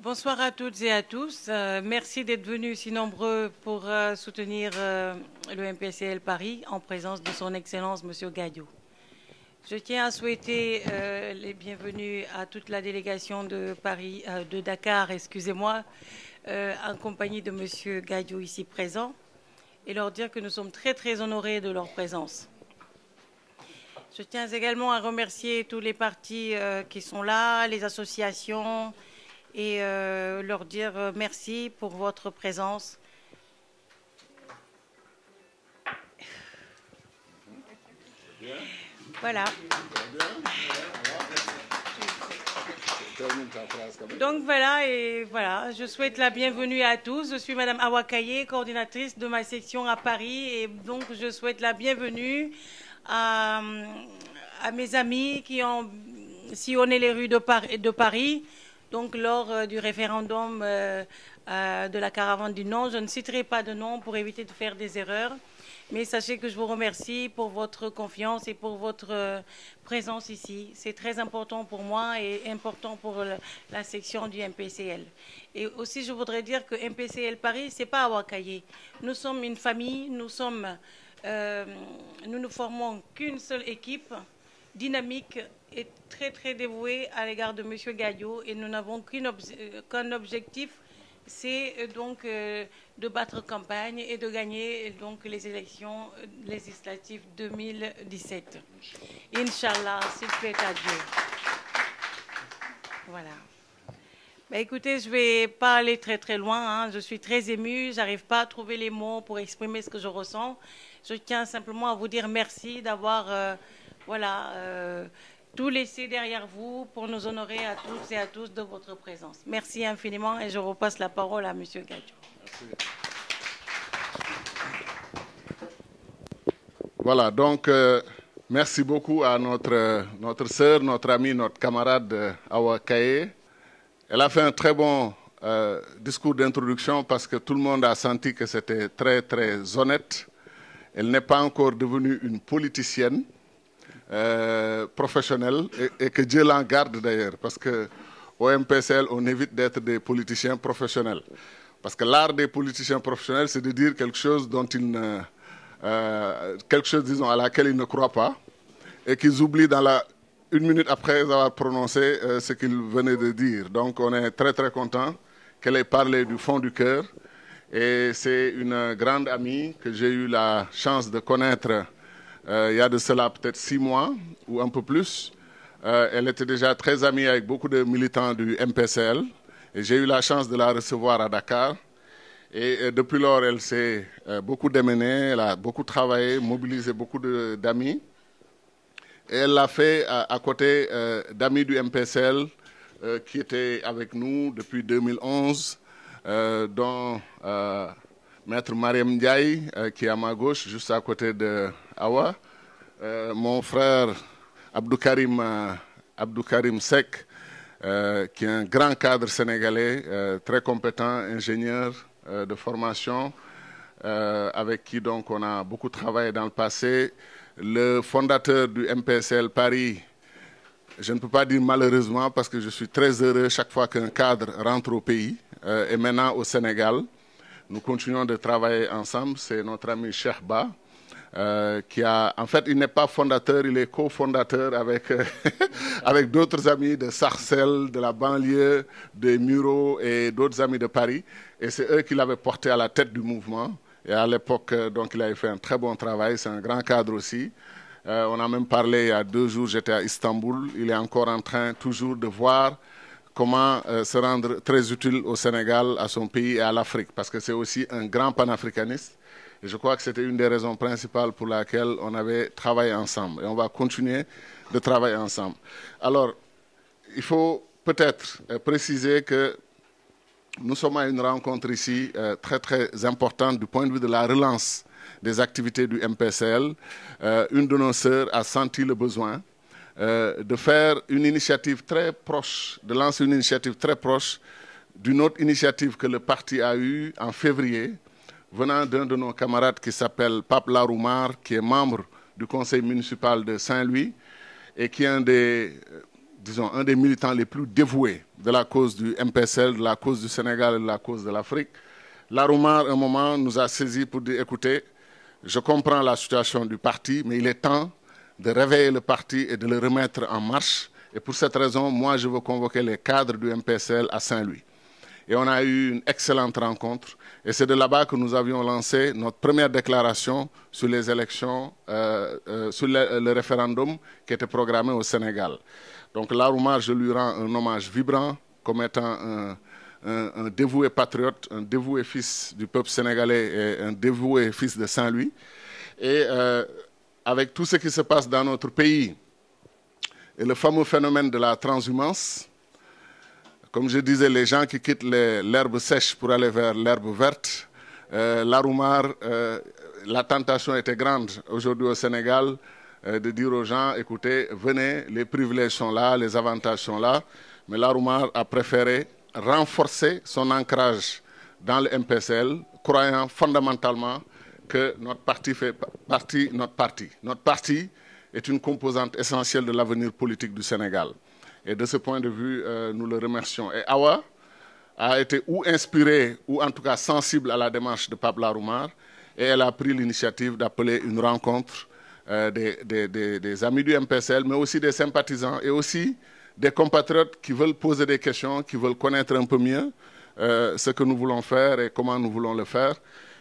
Bonsoir à toutes et à tous. Merci d'être venus si nombreux pour soutenir le MPCL Paris en présence de son Excellence Monsieur Gadio. Je tiens à souhaiter les bienvenus à toute la délégation de Paris, de Dakar, excusez-moi, en compagnie de Monsieur Gadio ici présent, et leur dire que nous sommes très très honorés de leur présence. Je tiens également à remercier tous les partis qui sont là, les associations, et leur dire merci pour votre présence. Voilà. Donc voilà, et voilà, je souhaite la bienvenue à tous. Je suis Madame Awakaye, coordinatrice de ma section à Paris, et donc je souhaite la bienvenue à mes amis qui ont sillonné les rues de Paris. Donc, lors du référendum de la caravane du non, je ne citerai pas de nom pour éviter de faire des erreurs. Mais sachez que je vous remercie pour votre confiance et pour votre présence ici. C'est très important pour moi et important pour la section du MPCL. Et aussi, je voudrais dire que MPCL Paris, ce n'est pas Awakaye. Nous sommes une famille, nous ne formons qu'une seule équipe dynamique et très très dévouée à l'égard de M. Gadio, et nous n'avons qu'un objectif, c'est donc de battre campagne et de gagner donc les élections législatives 2017. Inch'Allah, s'il plaît à Dieu. Voilà. Bah, écoutez, je ne vais pas aller très très loin, hein. Je suis très émue, j'arrive pas à trouver les mots pour exprimer ce que je ressens. Je tiens simplement à vous dire merci d'avoir tout laissé derrière vous pour nous honorer à tous et à tous de votre présence. Merci infiniment et je repasse la parole à M. Gadio. Voilà, donc merci beaucoup à notre sœur, notre amie, notre camarade Awa Kaye. Elle a fait un très bon discours d'introduction parce que tout le monde a senti que c'était très très honnête. Elle n'est pas encore devenue une politicienne. Professionnels et que Dieu l'en garde d'ailleurs, parce qu'au MPCL, on évite d'être des politiciens professionnels. Parce que l'art des politiciens professionnels, c'est de dire quelque chose dont ils ne, quelque chose, disons, à laquelle ils ne croient pas, et qu'ils oublient une minute après avoir prononcé ce qu'ils venaient de dire. Donc on est très très content qu'elle ait parlé du fond du cœur. Et c'est une grande amie que j'ai eu la chance de connaître il y a de cela peut-être 6 mois ou un peu plus. Elle était déjà très amie avec beaucoup de militants du MPCL et j'ai eu la chance de la recevoir à Dakar. Et depuis lors, elle s'est beaucoup démenée, elle a beaucoup travaillé, mobilisé beaucoup d'amis. Et elle l'a fait à côté d'amis du MPCL qui étaient avec nous depuis 2011, dont Maître Mariam Ndiaye, qui est à ma gauche, juste à côté de Awa. Mon frère Abdou Karim Sek, qui est un grand cadre sénégalais, très compétent, ingénieur de formation, avec qui donc on a beaucoup travaillé dans le passé. Le fondateur du MPCL Paris, je ne peux pas dire malheureusement parce que je suis très heureux chaque fois qu'un cadre rentre au pays, et maintenant au Sénégal. Nous continuons de travailler ensemble. C'est notre ami Cheikh Ba, qui a... En fait, il n'est pas fondateur, il est cofondateur avec, avec d'autres amis de Sarcelles, de la banlieue, des Mureaux et d'autres amis de Paris. Et c'est eux qui l'avaient porté à la tête du mouvement. Et à l'époque, donc, il avait fait un très bon travail. C'est un grand cadre aussi. On a même parlé il y a 2 jours, j'étais à Istanbul. Il est encore en train toujours de voir comment se rendre très utile au Sénégal, à son pays et à l'Afrique, parce que c'est aussi un grand panafricaniste. Et je crois que c'était une des raisons principales pour laquelle on avait travaillé ensemble. Et on va continuer de travailler ensemble. Alors, il faut peut-être préciser que nous sommes à une rencontre ici très très importante du point de vue de la relance des activités du MPCL. Une de nos sœurs a senti le besoin de faire une initiative très proche, de lancer une initiative très proche d'une autre initiative que le parti a eue en février, venant d'un de nos camarades qui s'appelle Pape Laroumar, qui est membre du conseil municipal de Saint-Louis et qui est un des disons, un des militants les plus dévoués de la cause du MPSL, de la cause du Sénégal et de la cause de l'Afrique. Laroumar, un moment, nous a saisi pour dire, écoutez, je comprends la situation du parti, mais il est temps de réveiller le parti et de le remettre en marche. Et pour cette raison, moi, je veux convoquer les cadres du MPSL à Saint-Louis. Et on a eu une excellente rencontre. Et c'est de là-bas que nous avions lancé notre première déclaration sur les élections, sur le référendum qui était programmé au Sénégal. Donc Laroumar, je lui rends un hommage vibrant comme étant un dévoué patriote, un dévoué fils du peuple sénégalais et un dévoué fils de Saint-Louis. Et avec tout ce qui se passe dans notre pays et le fameux phénomène de la transhumance, comme je disais, les gens qui quittent l'herbe sèche pour aller vers l'herbe verte, Laroumar, la tentation était grande aujourd'hui au Sénégal de dire aux gens, écoutez, venez, les privilèges sont là, les avantages sont là, mais Laroumar a préféré renforcer son ancrage dans le MPSL, croyant fondamentalement que notre parti fait partie de notre parti. Notre parti est une composante essentielle de l'avenir politique du Sénégal. Et de ce point de vue, nous le remercions. Et Awa a été ou inspirée, ou en tout cas sensible à la démarche de Pape Laroumar, et elle a pris l'initiative d'appeler une rencontre des amis du MPSL, mais aussi des sympathisants, et aussi des compatriotes qui veulent poser des questions, qui veulent connaître un peu mieux ce que nous voulons faire et comment nous voulons le faire.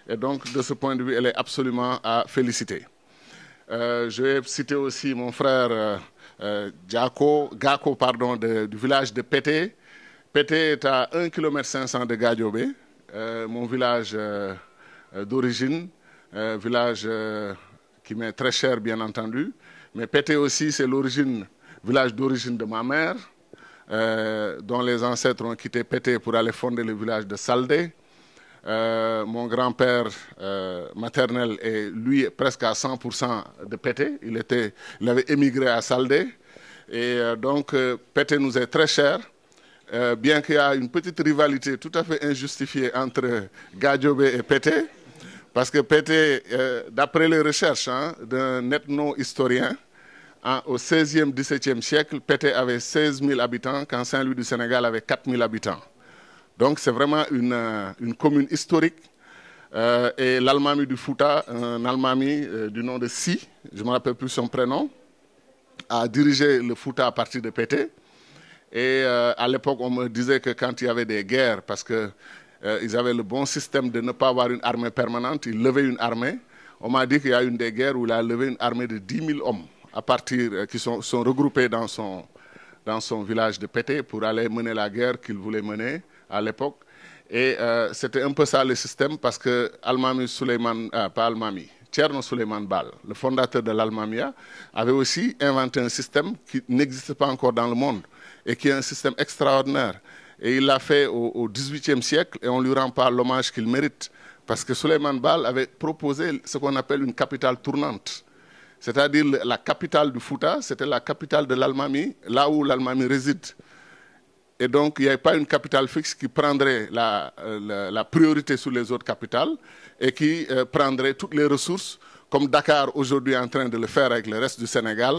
Et donc, de ce point de vue, elle est absolument à féliciter. Je vais citer aussi mon frère Gako, du village de Pété. Pété est à 1,5 km de Gadiobé, mon village d'origine, village qui m'est très cher, bien entendu. Mais Pété aussi, c'est village d'origine de ma mère, dont les ancêtres ont quitté Pété pour aller fonder le village de Saldé. Mon grand-père maternel est, lui, presque à 100% de Pété. Il avait émigré à Saldé. Et donc, Pété nous est très cher, bien qu'il y a une petite rivalité tout à fait injustifiée entre Gadiobé et Pété. Parce que Pété, d'après les recherches d'un ethno-historien, au XVIe, XVIIe siècle, Pété avait 16 000 habitants, quand Saint-Louis du Sénégal avait 4 000 habitants. Donc c'est vraiment une commune historique. Et l'Almami du Fouta, un Almami du nom de Si, je ne me rappelle plus son prénom, a dirigé le Fouta à partir de Pété. Et à l'époque, on me disait que quand il y avait des guerres, parce qu'ils avaient le bon système de ne pas avoir une armée permanente, ils levaient une armée. On m'a dit qu'il y a une des guerres où il a levé une armée de 10 000 hommes qui sont regroupés dans son village de Pété pour aller mener la guerre qu'il voulait mener à l'époque. Et c'était un peu ça le système parce que Almami Souleymane, pas Almami, Thierno Souleymane Baal, le fondateur de l'Almamia, avait aussi inventé un système qui n'existe pas encore dans le monde et qui est un système extraordinaire. Et il l'a fait au XVIIIe siècle et on ne lui rend pas l'hommage qu'il mérite parce que Souleymane Baal avait proposé ce qu'on appelle une capitale tournante. C'est-à-dire la capitale du Fouta, c'était la capitale de l'Almami, là où l'Almami réside. Et donc, il n'y avait pas une capitale fixe qui prendrait la priorité sur les autres capitales et qui prendrait toutes les ressources, comme Dakar aujourd'hui est en train de le faire avec le reste du Sénégal,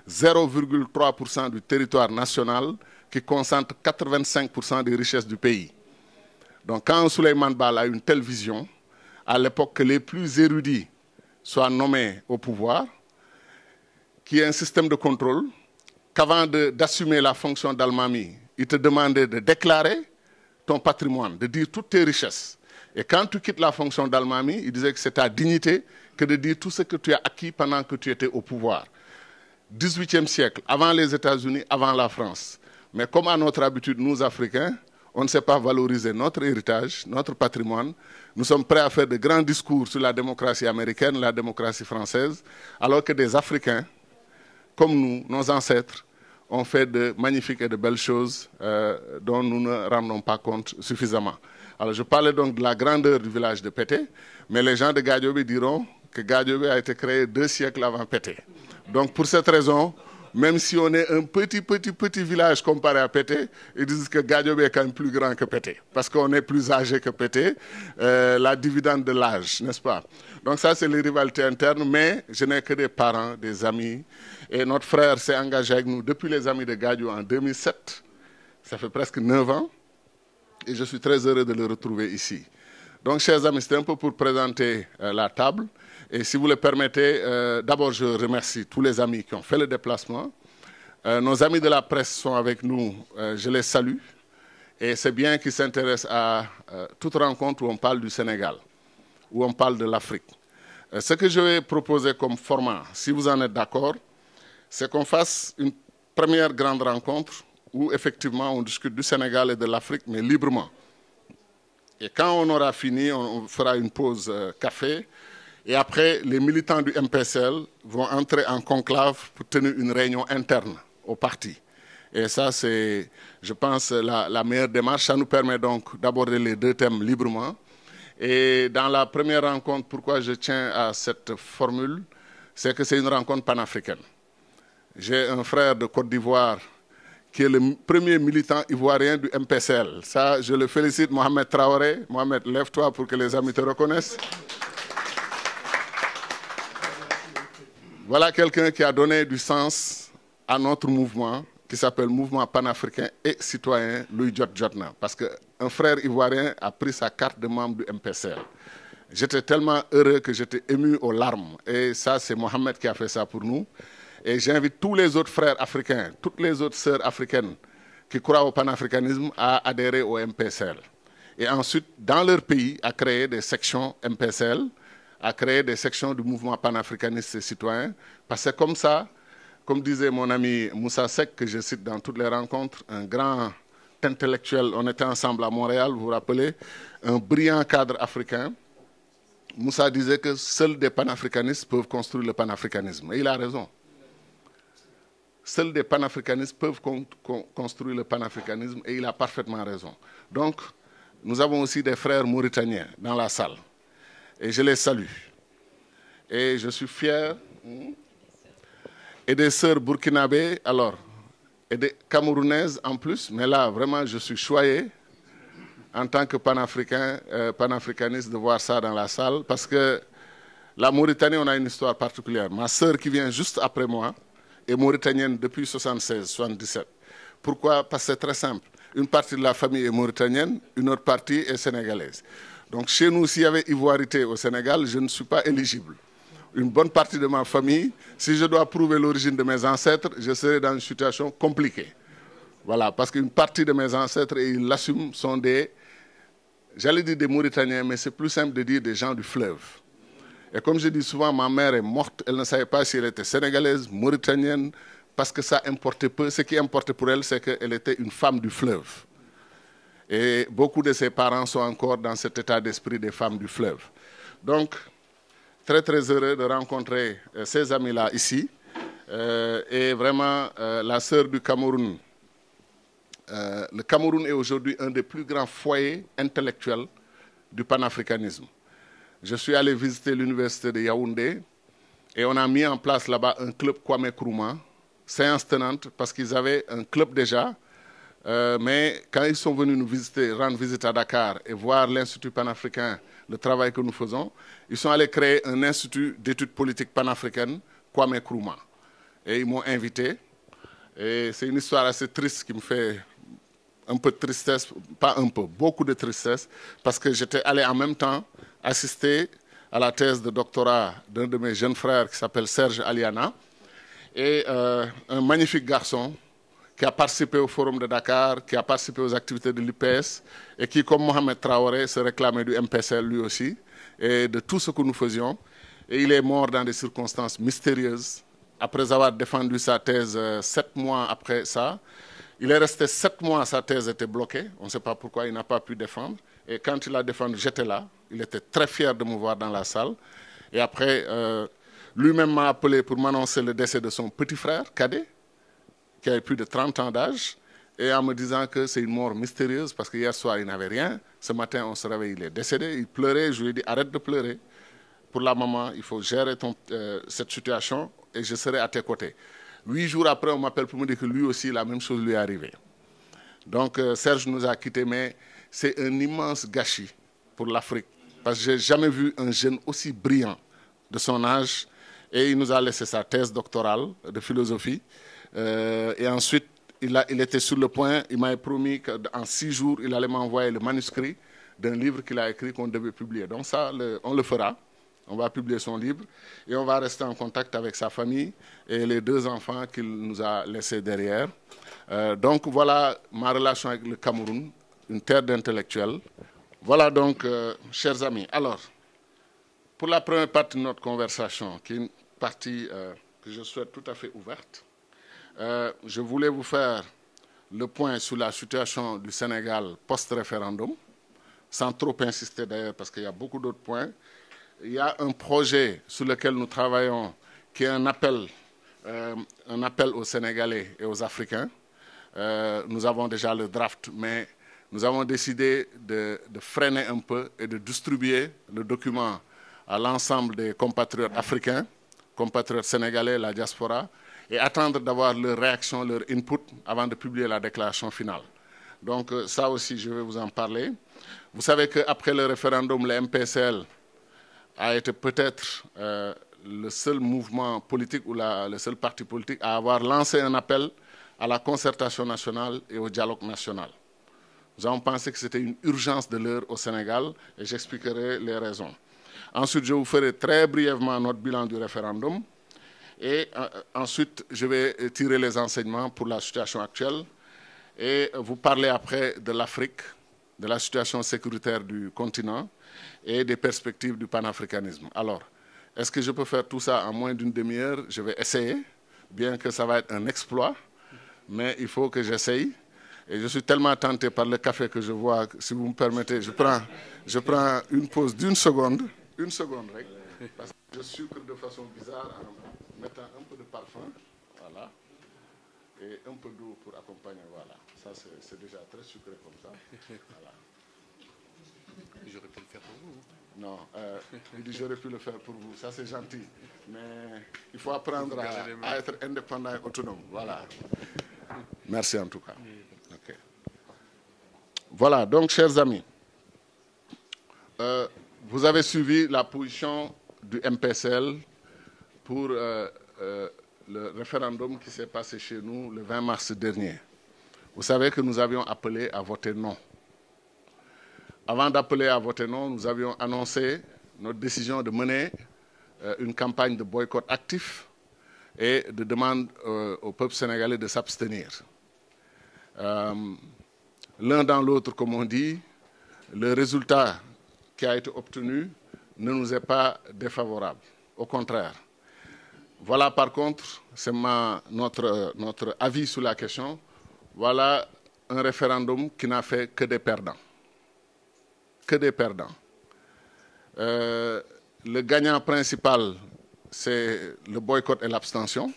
0,3% du territoire national qui concentre 85% des richesses du pays. Donc, quand Souleymane Baal a une telle vision, à l'époque que les plus érudits soient nommés au pouvoir, qu'il y ait un système de contrôle, qu'avant d'assumer la fonction d'Almami, il te demandait de déclarer ton patrimoine, de dire toutes tes richesses. Et quand tu quittes la fonction d'Almami, il disait que c'est ta dignité que de dire tout ce que tu as acquis pendant que tu étais au pouvoir. 18e siècle, avant les États-Unis, avant la France. Mais comme à notre habitude, nous, Africains, on ne sait pas valoriser notre héritage, notre patrimoine. Nous sommes prêts à faire de grands discours sur la démocratie américaine, la démocratie française, alors que des Africains, comme nous, nos ancêtres, ont fait de magnifiques et de belles choses dont nous ne rendons pas compte suffisamment. Alors je parlais donc de la grandeur du village de Pété, mais les gens de Gadiobé diront que Gadiobé a été créé 2 siècles avant Pété. Donc pour cette raison, Même si on est un petit village comparé à Pété, ils disent que Gadiobé est quand même plus grand que Pété. Parce qu'on est plus âgé que Pété, la dividende de l'âge, n'est-ce pas? Donc ça, c'est les rivalités internes, mais je n'ai que des parents, des amis. Et notre frère s'est engagé avec nous depuis les Amis de Gadio en 2007. Ça fait presque 9 ans. Et je suis très heureux de le retrouver ici. Donc, chers amis, c'était un peu pour présenter la table. Et si vous le permettez, d'abord, je remercie tous les amis qui ont fait le déplacement. Nos amis de la presse sont avec nous, je les salue. Et c'est bien qu'ils s'intéressent à toute rencontre où on parle du Sénégal, où on parle de l'Afrique. Ce que je vais proposer comme format, si vous en êtes d'accord, c'est qu'on fasse une première grande rencontre où effectivement on discute du Sénégal et de l'Afrique, mais librement. Et quand on aura fini, on fera une pause café. Et après, les militants du MPCL vont entrer en conclave pour tenir une réunion interne au parti. Et ça, c'est, je pense, la meilleure démarche. Ça nous permet donc d'aborder les deux thèmes librement. Et dans la première rencontre, pourquoi je tiens à cette formule, c'est que c'est une rencontre panafricaine. J'ai un frère de Côte d'Ivoire qui est le premier militant ivoirien du MPCL. Ça, je le félicite, Mohamed Traoré. Mohamed, lève-toi pour que les amis te reconnaissent. Voilà quelqu'un qui a donné du sens à notre mouvement, qui s'appelle Mouvement panafricain et citoyen Louis Jotna. Parce qu'un frère ivoirien a pris sa carte de membre du MPCL. J'étais tellement heureux que j'étais ému aux larmes. Et ça, c'est Mohamed qui a fait ça pour nous. Et j'invite tous les autres frères africains, toutes les autres sœurs africaines qui croient au panafricanisme à adhérer au MPCL. Et ensuite, dans leur pays, à créer des sections MPCL, à créer des sections du mouvement panafricaniste et citoyen. Parce que comme ça, comme disait mon ami Moussa Seck, que je cite dans toutes les rencontres, un grand intellectuel, on était ensemble à Montréal, vous vous rappelez, un brillant cadre africain. Moussa disait que seuls des panafricanistes peuvent construire le panafricanisme. Et il a raison. Seuls des panafricanistes peuvent construire le panafricanisme et il a parfaitement raison. Donc, nous avons aussi des frères mauritaniens dans la salle. Et je les salue. Et je suis fier. Et des sœurs burkinabées, alors, et des camerounaises en plus. Mais là, vraiment, je suis choyé en tant que panafricain, panafricaniste de voir ça dans la salle. Parce que la Mauritanie, on a une histoire particulière. Ma sœur qui vient juste après moi, est mauritanienne depuis 76-77. Pourquoi? Parce que c'est très simple. Une partie de la famille est mauritanienne, une autre partie est sénégalaise. Donc chez nous, s'il y avait ivoirité au Sénégal, je ne suis pas éligible. Une bonne partie de ma famille, si je dois prouver l'origine de mes ancêtres, je serai dans une situation compliquée. Voilà, parce qu'une partie de mes ancêtres, et ils l'assument, sont des, j'allais dire des Mauritaniens, mais c'est plus simple de dire des gens du fleuve. Et comme je dis souvent, ma mère est morte, elle ne savait pas si elle était sénégalaise, mauritanienne, parce que ça importait peu. Ce qui importait pour elle, c'est qu'elle était une femme du fleuve. Et beaucoup de ses parents sont encore dans cet état d'esprit des femmes du fleuve. Donc, très très heureux de rencontrer ces amis-là ici. Et vraiment, la sœur du Cameroun. Le Cameroun est aujourd'hui un des plus grands foyers intellectuels du panafricanisme. Je suis allé visiter l'université de Yaoundé et on a mis en place là-bas un club Kwame Nkrumah, séance tenante, parce qu'ils avaient un club déjà. Mais quand ils sont venus nous visiter, rendre visite à Dakar et voir l'Institut panafricain, le travail que nous faisons, ils sont allés créer un institut d'études politiques panafricaines, Kwame Nkrumah. Et ils m'ont invité. Et c'est une histoire assez triste qui me fait un peu de tristesse, pas un peu, beaucoup de tristesse, parce que j'étais allé en même temps assister à la thèse de doctorat d'un de mes jeunes frères qui s'appelle Serge Aliana, et un magnifique garçon qui a participé au Forum de Dakar, qui a participé aux activités de l'UPS, et qui, comme Mohamed Traoré, se réclamait du MPCL lui aussi, et de tout ce que nous faisions. Et il est mort dans des circonstances mystérieuses, après avoir défendu sa thèse 7 mois après ça. Il est resté 7 mois, sa thèse était bloquée, on ne sait pas pourquoi il n'a pas pu défendre. Et quand il a défendu, j'étais là, il était très fier de me voir dans la salle. Et après, lui-même m'a appelé pour m'annoncer le décès de son petit frère, cadet, qui avait plus de 30 ans d'âge, et en me disant que c'est une mort mystérieuse, parce que hier soir, il n'avait rien. Ce matin, on se réveille, il est décédé, il pleurait, je lui ai dit, arrête de pleurer. Pour la maman, il faut gérer cette situation, et je serai à tes côtés. 8 jours après, on m'appelle pour me dire que lui aussi, la même chose lui est arrivée. Donc, Serge nous a quittés, mais c'est un immense gâchis pour l'Afrique. Parce que je n'ai jamais vu un jeune aussi brillant de son âge. Et il nous a laissé sa thèse doctorale de philosophie. Et ensuite, il était sur le point, il m'avait promis qu'en 6 jours, il allait m'envoyer le manuscrit d'un livre qu'il a écrit qu'on devait publier. Donc ça, on le fera. On va publier son livre et on va rester en contact avec sa famille et les 2 enfants qu'il nous a laissés derrière. Donc voilà ma relation avec le Cameroun, une terre d'intellectuels. Voilà donc, chers amis. Alors, pour la première partie de notre conversation, qui est une partie que je souhaite tout à fait ouverte, je voulais vous faire le point sur la situation du Sénégal post-référendum, sans trop insister d'ailleurs parce qu'il y a beaucoup d'autres points. Il y a un projet sur lequel nous travaillons qui est un appel aux Sénégalais et aux Africains. Nous avons déjà le draft, mais nous avons décidé de freiner un peu et de distribuer le document à l'ensemble des compatriotes africains, compatriotes sénégalais, la diaspora, et attendre d'avoir leur réaction, leur input avant de publier la déclaration finale. Donc ça aussi, je vais vous en parler. Vous savez qu'après le référendum, le MPCL a été peut-être le seul mouvement politique ou le seul parti politique à avoir lancé un appel à la concertation nationale et au dialogue national. Nous avons pensé que c'était une urgence de l'heure au Sénégal et j'expliquerai les raisons. Ensuite, je vous ferai très brièvement notre bilan du référendum et ensuite, je vais tirer les enseignements pour la situation actuelle et vous parler après de l'Afrique, de la situation sécuritaire du continent et des perspectives du panafricanisme. Alors, est-ce que je peux faire tout ça en moins d'une demi-heure? Je vais essayer, bien que ça va être un exploit, mais il faut que j'essaye. Et je suis tellement tenté par le café que je vois, si vous me permettez, je prends une pause d'une seconde, parce que je sucre de façon bizarre en mettant un peu de parfum, voilà, et un peu d'eau pour accompagner, voilà. Ça, c'est déjà très sucré comme ça, voilà. J'aurais pu le faire pour vous. Non, il dit j'aurais pu le faire pour vous, ça c'est gentil, mais il faut apprendre à être indépendant et autonome, voilà. Merci en tout cas. Okay. Voilà, donc chers amis, vous avez suivi la position du MPCL pour le référendum qui s'est passé chez nous le 20 mars dernier. Vous savez que nous avions appelé à voter non. Avant d'appeler à voter non, nous avions annoncé notre décision de mener une campagne de boycott actif et de demande au peuple sénégalais de s'abstenir. L'un dans l'autre, comme on dit, le résultat qui a été obtenu ne nous est pas défavorable. Au contraire. Voilà par contre, c'est notre avis sur la question. Voilà un référendum qui n'a fait que des perdants. Que des perdants. Le gagnant principal, c'est le boycott et l'abstention.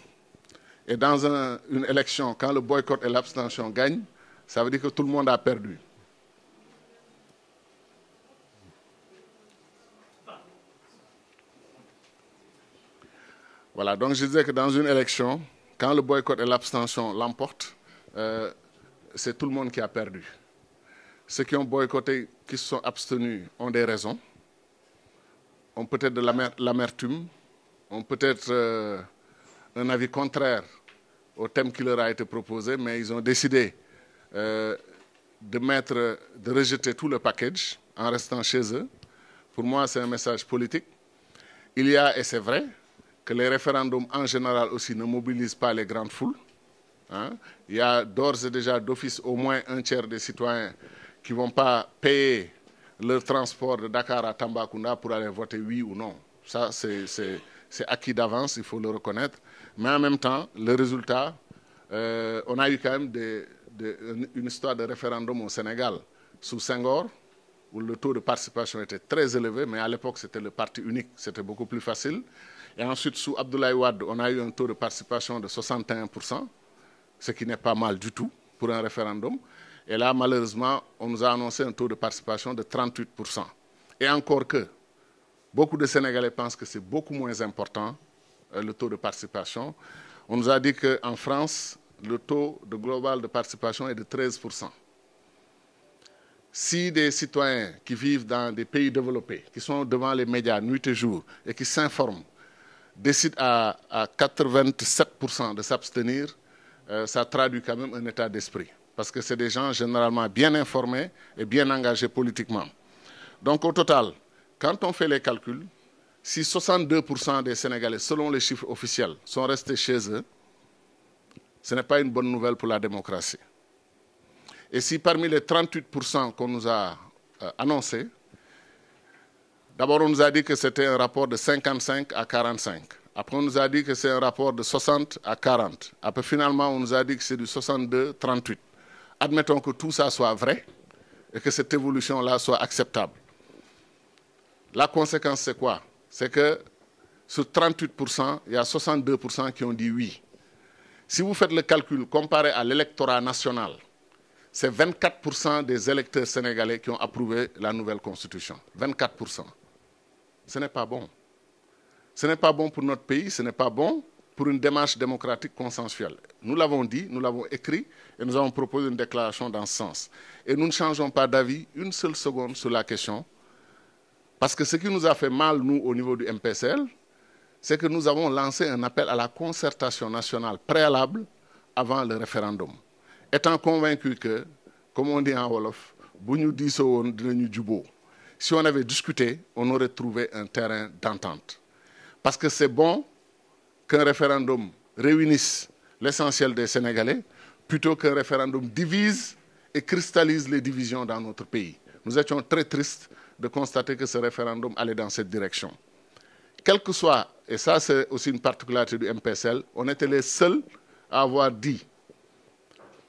Et dans une élection, quand le boycott et l'abstention gagnent, ça veut dire que tout le monde a perdu. Voilà, donc je disais que dans une élection, quand le boycott et l'abstention l'emportent, c'est tout le monde qui a perdu. Ceux qui ont boycotté, qui se sont abstenus, ont des raisons, ont peut-être de l'amertume, ont peut-être un avis contraire au thème qui leur a été proposé, mais ils ont décidé de rejeter tout le package en restant chez eux. Pour moi, c'est un message politique. Il y a, et c'est vrai, que les référendums en général aussi ne mobilisent pas les grandes foules. Hein. Il y a d'ores et déjà d'office au moins un tiers des citoyens qui ne vont pas payer leur transport de Dakar à Tambacounda pour aller voter oui ou non. Ça, c'est acquis d'avance, il faut le reconnaître. Mais en même temps, le résultat, on a eu quand même une histoire de référendum au Sénégal sous Senghor, où le taux de participation était très élevé, mais à l'époque, c'était le parti unique, c'était beaucoup plus facile. Et ensuite, sous Abdoulaye Wade, on a eu un taux de participation de 61%, ce qui n'est pas mal du tout pour un référendum. Et là, malheureusement, on nous a annoncé un taux de participation de 38%. Et encore que, beaucoup de Sénégalais pensent que c'est beaucoup moins important, le taux de participation. On nous a dit qu'en France, le taux de global de participation est de 13%. Si des citoyens qui vivent dans des pays développés, qui sont devant les médias nuit et jour et qui s'informent, décident à 87% de s'abstenir, ça traduit quand même un état d'esprit. Parce que c'est des gens généralement bien informés et bien engagés politiquement. Donc au total, quand on fait les calculs, si 62% des Sénégalais, selon les chiffres officiels, sont restés chez eux, ce n'est pas une bonne nouvelle pour la démocratie. Et si parmi les 38% qu'on nous a annoncés, d'abord on nous a dit que c'était un rapport de 55 à 45. Après on nous a dit que c'est un rapport de 60 à 40. Après finalement on nous a dit que c'est du 62-38. Admettons que tout ça soit vrai et que cette évolution-là soit acceptable. La conséquence c'est quoi? C'est que sur 38%, il y a 62% qui ont dit oui. Si vous faites le calcul comparé à l'électorat national, c'est 24% des électeurs sénégalais qui ont approuvé la nouvelle constitution. 24%. Ce n'est pas bon. Ce n'est pas bon pour notre pays, ce n'est pas bon pour une démarche démocratique consensuelle. Nous l'avons dit, nous l'avons écrit et nous avons proposé une déclaration dans ce sens. Et nous ne changeons pas d'avis une seule seconde sur la question. Parce que ce qui nous a fait mal, nous, au niveau du MPCL, c'est que nous avons lancé un appel à la concertation nationale préalable avant le référendum. Étant convaincu que, comme on dit en Wolof, si on avait discuté, on aurait trouvé un terrain d'entente. Parce que c'est bon qu'un référendum réunisse l'essentiel des Sénégalais, plutôt qu'un référendum divise et cristallise les divisions dans notre pays. Nous étions très tristes de constater que ce référendum allait dans cette direction. Quel que soit, et ça c'est aussi une particularité du MPCL, on était les seuls à avoir dit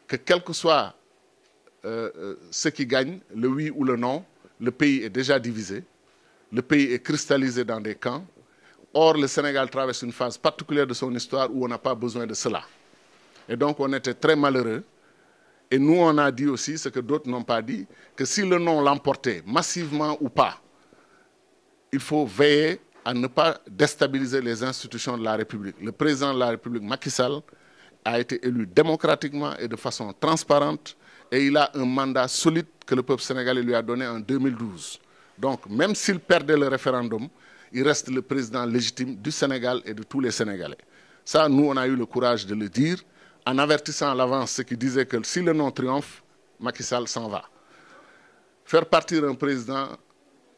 que quel que soit ce qui gagne, le oui ou le non, le pays est déjà divisé, le pays est cristallisé dans des camps. Or, le Sénégal traverse une phase particulière de son histoire où on n'a pas besoin de cela. Et donc, on était très malheureux. Et nous, on a dit aussi, ce que d'autres n'ont pas dit, que si le non l'emportait, massivement ou pas, il faut veiller à ne pas déstabiliser les institutions de la République. Le président de la République, Macky Sall, a été élu démocratiquement et de façon transparente, et il a un mandat solide que le peuple sénégalais lui a donné en 2012. Donc, même s'il perdait le référendum, il reste le président légitime du Sénégal et de tous les Sénégalais. Ça, nous, on a eu le courage de le dire, en avertissant à l'avance ceux qui disaient que si le non triomphe, Macky Sall s'en va. Faire partir un président,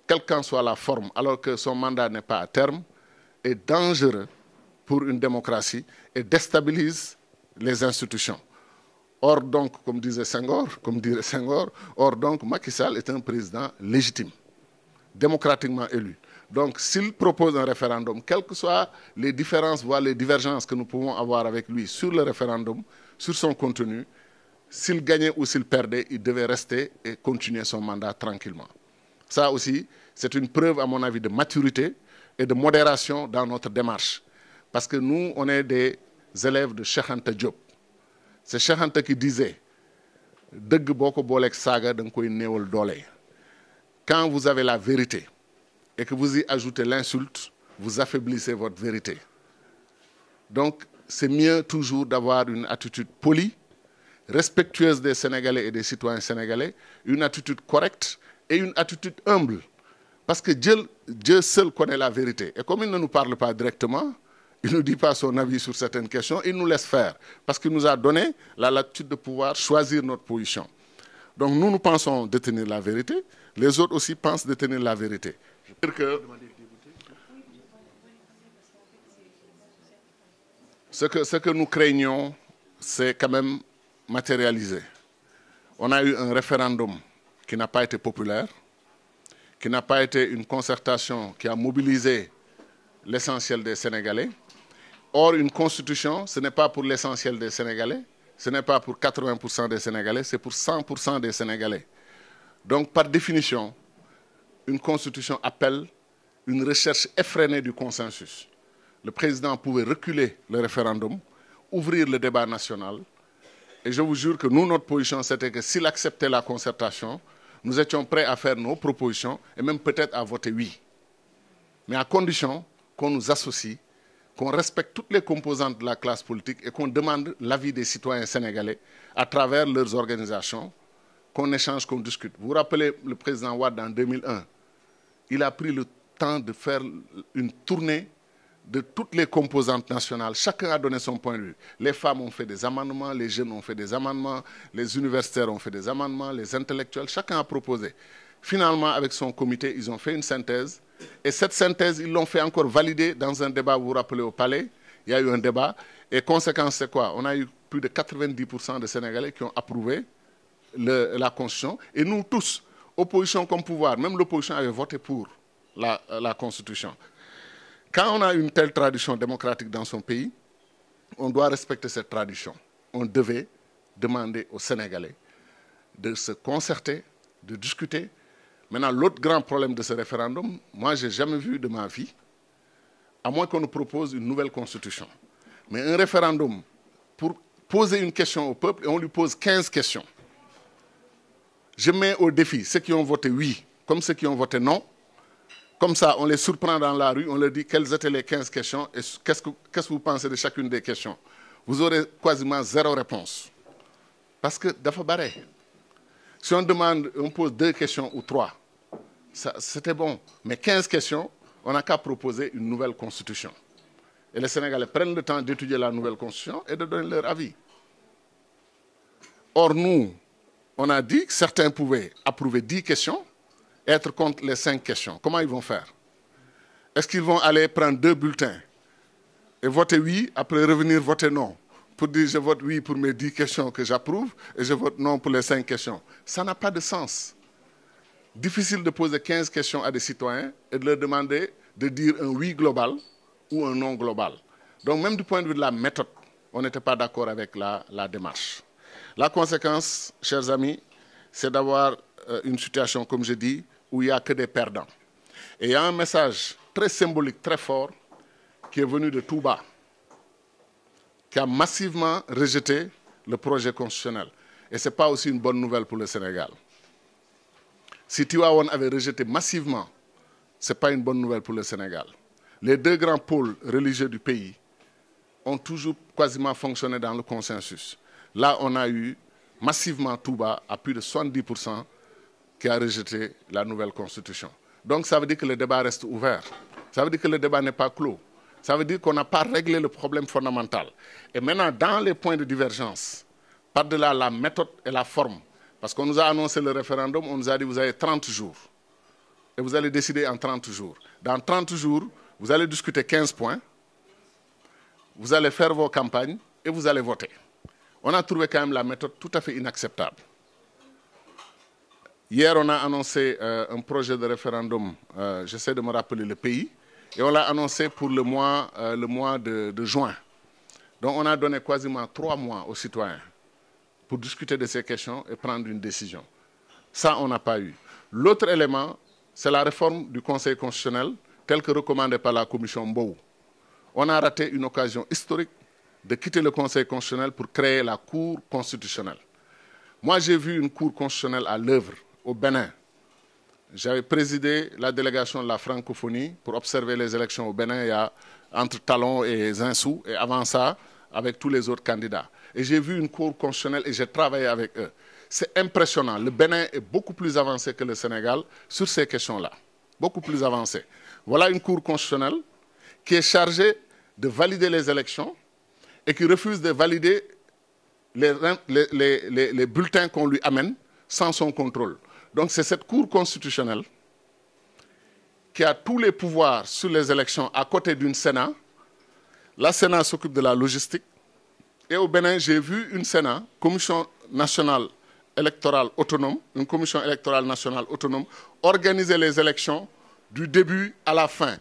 quelle qu'en soit la forme, alors que son mandat n'est pas à terme, est dangereux pour une démocratie et déstabilise les institutions. Or donc, comme dirait Senghor, or donc Macky Sall est un président légitime, démocratiquement élu. Donc s'il propose un référendum, quelles que soient les différences, voire les divergences que nous pouvons avoir avec lui sur le référendum, sur son contenu, s'il gagnait ou s'il perdait, il devait rester et continuer son mandat tranquillement. Ça aussi, c'est une preuve, à mon avis, de maturité et de modération dans notre démarche. Parce que nous, on est des élèves de Cheikh Anta Diop. C'est Cheikh Anta qui disait Deug boko bolek saga dang koy néewal doole. Quand vous avez la vérité et que vous y ajoutez l'insulte, vous affaiblissez votre vérité. Donc, c'est mieux toujours d'avoir une attitude polie, respectueuse des Sénégalais et des citoyens sénégalais, une attitude correcte et une attitude humble. Parce que Dieu seul connaît la vérité. Et comme il ne nous parle pas directement, il ne nous dit pas son avis sur certaines questions, il nous laisse faire. Parce qu'il nous a donné la latitude de pouvoir choisir notre position. Donc nous, nous pensons détenir la vérité. Les autres aussi pensent détenir la vérité. Je veux dire que ce que nous craignons, c'est quand même matérialisé. On a eu un référendum qui n'a pas été populaire, qui n'a pas été une concertation qui a mobilisé l'essentiel des Sénégalais. Or, une constitution, ce n'est pas pour l'essentiel des Sénégalais, ce n'est pas pour 80% des Sénégalais, c'est pour 100% des Sénégalais. Donc, par définition, une constitution appelle une recherche effrénée du consensus. Le président pouvait reculer le référendum, ouvrir le débat national, et je vous jure que nous, notre position, c'était que s'il acceptait la concertation, nous étions prêts à faire nos propositions et même peut-être à voter oui. Mais à condition qu'on nous associe, qu'on respecte toutes les composantes de la classe politique et qu'on demande l'avis des citoyens sénégalais à travers leurs organisations, qu'on échange, qu'on discute. Vous vous rappelez le président Wade en 2001, il a pris le temps de faire une tournée de toutes les composantes nationales. Chacun a donné son point de vue. Les femmes ont fait des amendements, les jeunes ont fait des amendements, les universitaires ont fait des amendements, les intellectuels, chacun a proposé. Finalement, avec son comité, ils ont fait une synthèse. Et cette synthèse, ils l'ont fait encore valider dans un débat, vous vous rappelez, au Palais. Il y a eu un débat. Et conséquence, c'est quoi? On a eu plus de 90% de Sénégalais qui ont approuvé la Constitution. Et nous tous, opposition comme pouvoir, même l'opposition avait voté pour la Constitution. Quand on a une telle tradition démocratique dans son pays, on doit respecter cette tradition. On devait demander aux Sénégalais de se concerter, de discuter. Maintenant, l'autre grand problème de ce référendum, moi, je n'ai jamais vu de ma vie, à moins qu'on nous propose une nouvelle constitution. Mais un référendum, pour poser une question au peuple, et on lui pose 15 questions. Je mets au défi ceux qui ont voté oui, comme ceux qui ont voté non. Comme ça, on les surprend dans la rue, on leur dit quelles étaient les 15 questions et qu'est-ce que vous pensez de chacune des questions. Vous aurez quasiment 0 réponse. Parce que d'affaire barré. Si on demande, on pose 2 questions ou 3, c'était bon. Mais 15 questions, on n'a qu'à proposer une nouvelle constitution. Et les Sénégalais prennent le temps d'étudier la nouvelle constitution et de donner leur avis. Or, nous, on a dit que certains pouvaient approuver 10 questions, être contre les 5 questions. Comment ils vont faire? Est-ce qu'ils vont aller prendre 2 bulletins et voter oui, après revenir voter non, pour dire je vote oui pour mes 10 questions que j'approuve et je vote non pour les 5 questions? Ça n'a pas de sens. Difficile de poser 15 questions à des citoyens et de leur demander de dire un oui global ou un non global. Donc même du point de vue de la méthode, on n'était pas d'accord avec la démarche. La conséquence, chers amis, c'est d'avoir une situation, comme je dis, où il n'y a que des perdants. Et il y a un message très symbolique, très fort, qui est venu de Touba, qui a massivement rejeté le projet constitutionnel. Et ce n'est pas aussi une bonne nouvelle pour le Sénégal. Si Tivaouane avait rejeté massivement, ce n'est pas une bonne nouvelle pour le Sénégal. Les 2 grands pôles religieux du pays ont toujours quasiment fonctionné dans le consensus. Là, on a eu massivement Touba, à plus de 70%, qui a rejeté la nouvelle constitution. Donc ça veut dire que le débat reste ouvert. Ça veut dire que le débat n'est pas clos. Ça veut dire qu'on n'a pas réglé le problème fondamental. Et maintenant, dans les points de divergence, par-delà la méthode et la forme, parce qu'on nous a annoncé le référendum, on nous a dit vous avez 30 jours. Et vous allez décider en 30 jours. Dans 30 jours, vous allez discuter 15 points, vous allez faire vos campagnes et vous allez voter. On a trouvé quand même la méthode tout à fait inacceptable. Hier, on a annoncé un projet de référendum, j'essaie de me rappeler le pays, et on l'a annoncé pour le mois de juin. Donc on a donné quasiment 3 mois aux citoyens pour discuter de ces questions et prendre une décision. Ça, on n'a pas eu. L'autre élément, c'est la réforme du Conseil constitutionnel, telle que recommandée par la commission Mbou. On a raté une occasion historique de quitter le Conseil constitutionnel pour créer la Cour constitutionnelle. Moi, j'ai vu une Cour constitutionnelle à l'œuvre au Bénin. J'avais présidé la délégation de la francophonie pour observer les élections au Bénin. Il y a entre Talon et Zinsou, et avant ça, avec tous les autres candidats. Et j'ai vu une Cour constitutionnelle et j'ai travaillé avec eux. C'est impressionnant. Le Bénin est beaucoup plus avancé que le Sénégal sur ces questions-là. Beaucoup plus avancé. Voilà une Cour constitutionnelle qui est chargée de valider les élections et qui refuse de valider les bulletins qu'on lui amène sans son contrôle. Donc c'est cette Cour constitutionnelle qui a tous les pouvoirs sur les élections à côté d'une Sénat. La Sénat s'occupe de la logistique. Et au Bénin, j'ai vu une Sénat, Commission nationale électorale autonome, une commission électorale nationale autonome, organiser les élections du début à la fin,